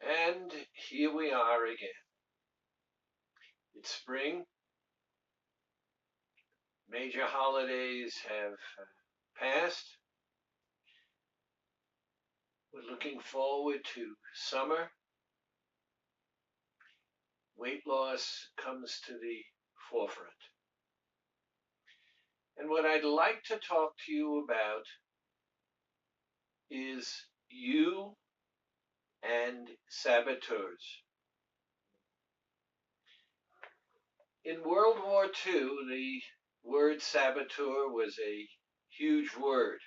And here we are again. It's spring. Major holidays have passed. We're looking forward to summer. Weight loss comes to the forefront. And what I'd like to talk to you about is you and saboteurs. In World War II, the word saboteur was a huge word.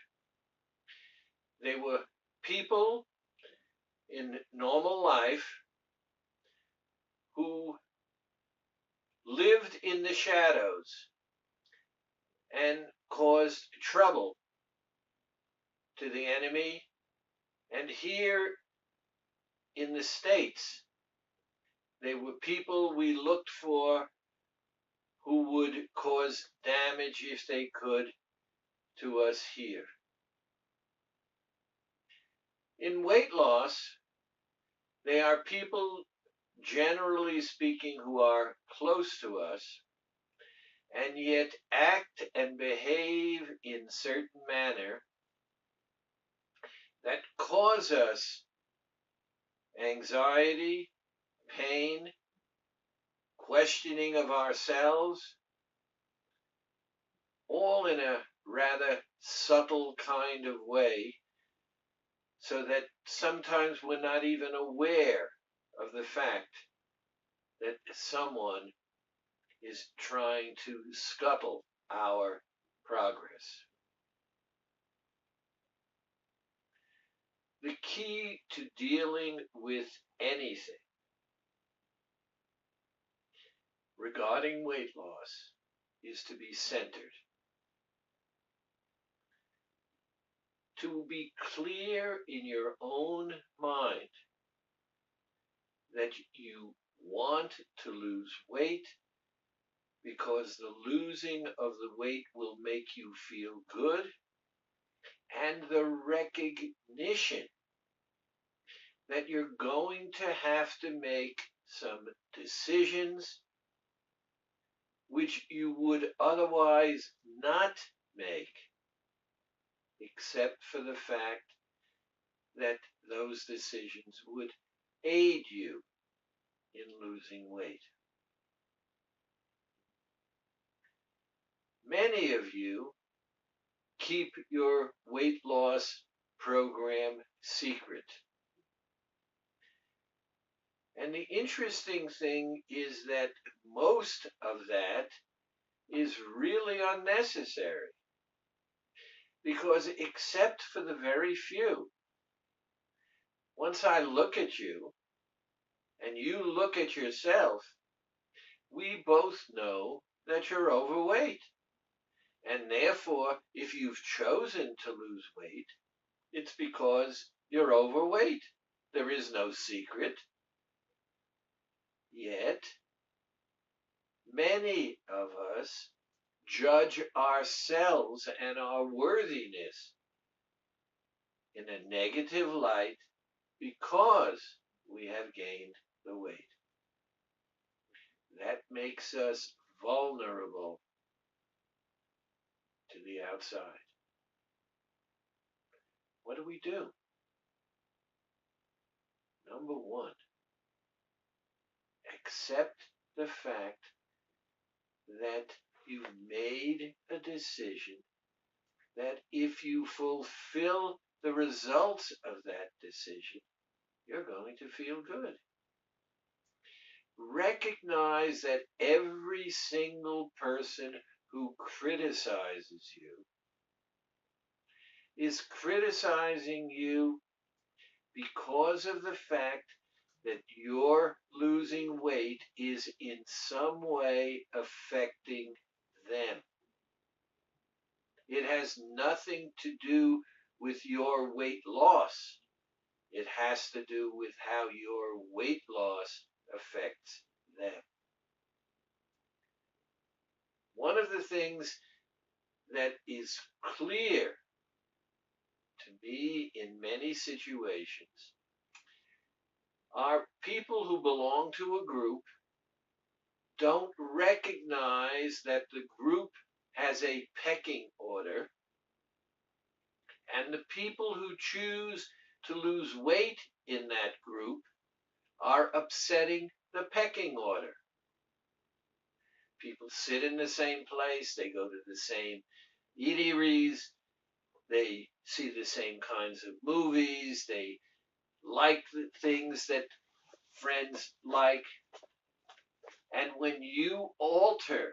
They were people in normal life who lived in the shadows and caused trouble to the enemy. And here in the States, they were people we looked for who would cause damage if they could to us here. In weight loss, they are people, generally speaking, who are close to us and yet act and behave in certain manner that cause us anxiety, pain, questioning of ourselves, all in a rather subtle kind of way, so that sometimes we're not even aware of the fact that someone is trying to scuttle our progress. The key to dealing with anything regarding weight loss is to be centered, to be clear in your own mind that you want to lose weight because the losing of the weight will make you feel good, and the recognition that you're going to have to make some decisions which you would otherwise not make, except for the fact that those decisions would aid you in losing weight. Many of you keep your weight loss program secret. And the interesting thing is that most of that is really unnecessary, because except for the very few, once I look at you and you look at yourself, we both know that you're overweight. And therefore, if you've chosen to lose weight, it's because you're overweight. There is no secret. Yet, many of us judge ourselves and our worthiness in a negative light because we have gained the weight. That makes us vulnerable to the outside. What do? Number one, accept the fact that you've made a decision that if you fulfill the results of that decision, you're going to feel good. Recognize that every single person who criticizes you is criticizing you because of the fact that your losing weight is in some way affecting them. It has nothing to do with your weight loss. It has to do with how your weight loss affects them. One of the things that is clear to me in many situations are people who belong to a group don't recognize that the group has a pecking order, and the people who choose to lose weight in that group are upsetting the pecking order. People sit in the same place, they go to the same eateries, they see the same kinds of movies, they like the things that friends like. And when you alter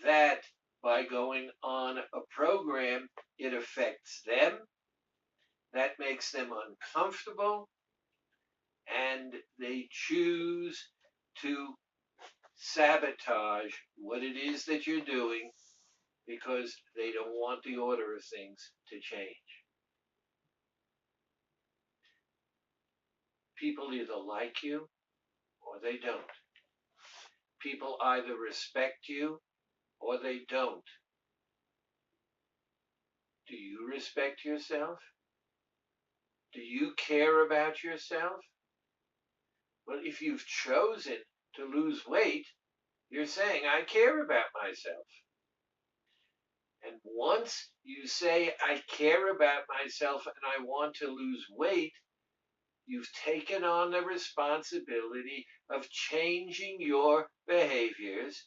that by going on a program, it affects them, that makes them uncomfortable, and they choose to sabotage what it is that you're doing because they don't want the order of things to change. People either like you or they don't. People either respect you or they don't. Do you respect yourself? Do you care about yourself? Well, if you've chosen to lose weight, you're saying, I care about myself. And once you say, I care about myself and I want to lose weight, you've taken on the responsibility of changing your behaviors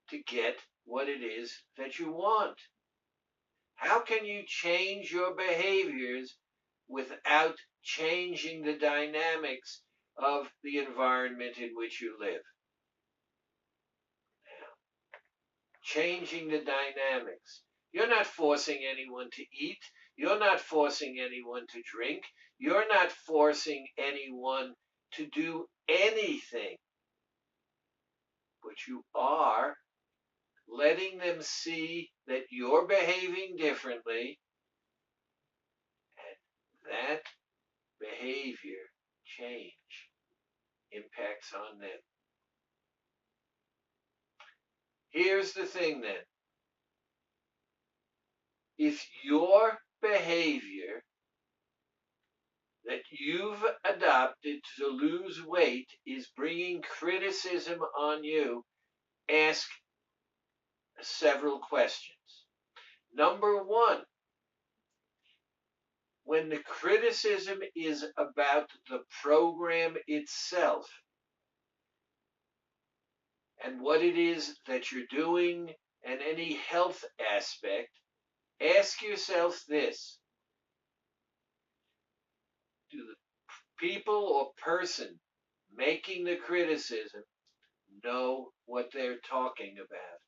to get what it is that you want. How can you change your behaviors without changing the dynamics of the environment in which you live? Changing the dynamics. You're not forcing anyone to eat. You're not forcing anyone to drink. You're not forcing anyone to do anything. But you are letting them see that you're behaving differently, and that behavior change impacts on them. Here's the thing then. If your behavior that you've adopted to lose weight is bringing criticism on you, ask several questions. Number one, when the criticism is about the program itself and what it is that you're doing and any health aspect, ask yourself this. Do the people or person making the criticism know what they're talking about?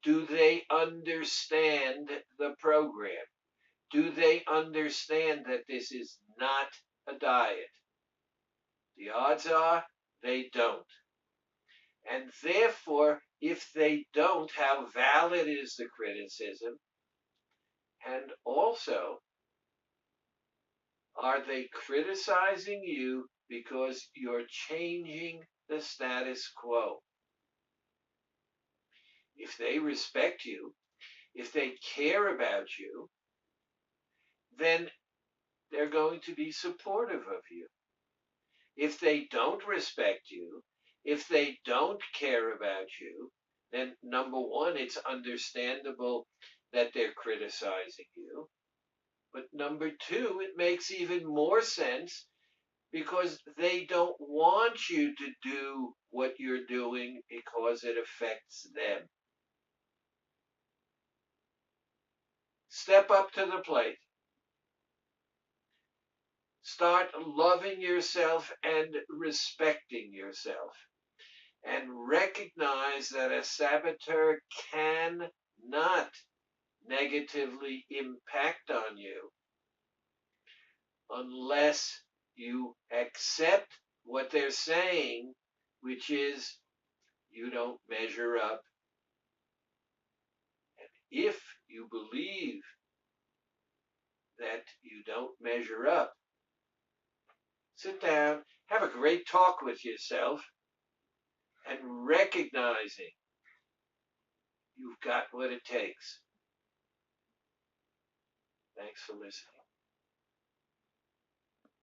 Do they understand the program? Do they understand that this is not a diet? The odds are they don't. And therefore, if they don't, how valid is the criticism? And also, are they criticizing you because you're changing the status quo? If they respect you, if they care about you, then they're going to be supportive of you. If they don't respect you, if they don't care about you, then number one, it's understandable that they're criticizing you. But number two, it makes even more sense because they don't want you to do what you're doing because it affects them. Step up to the plate. Start loving yourself and respecting yourself. And recognize that a saboteur cannot negatively impact on you unless you accept what they're saying, which is you don't measure up. And if you believe that you don't measure up, sit down, have a great talk with yourself, and recognizing you've got what it takes. Thanks for listening.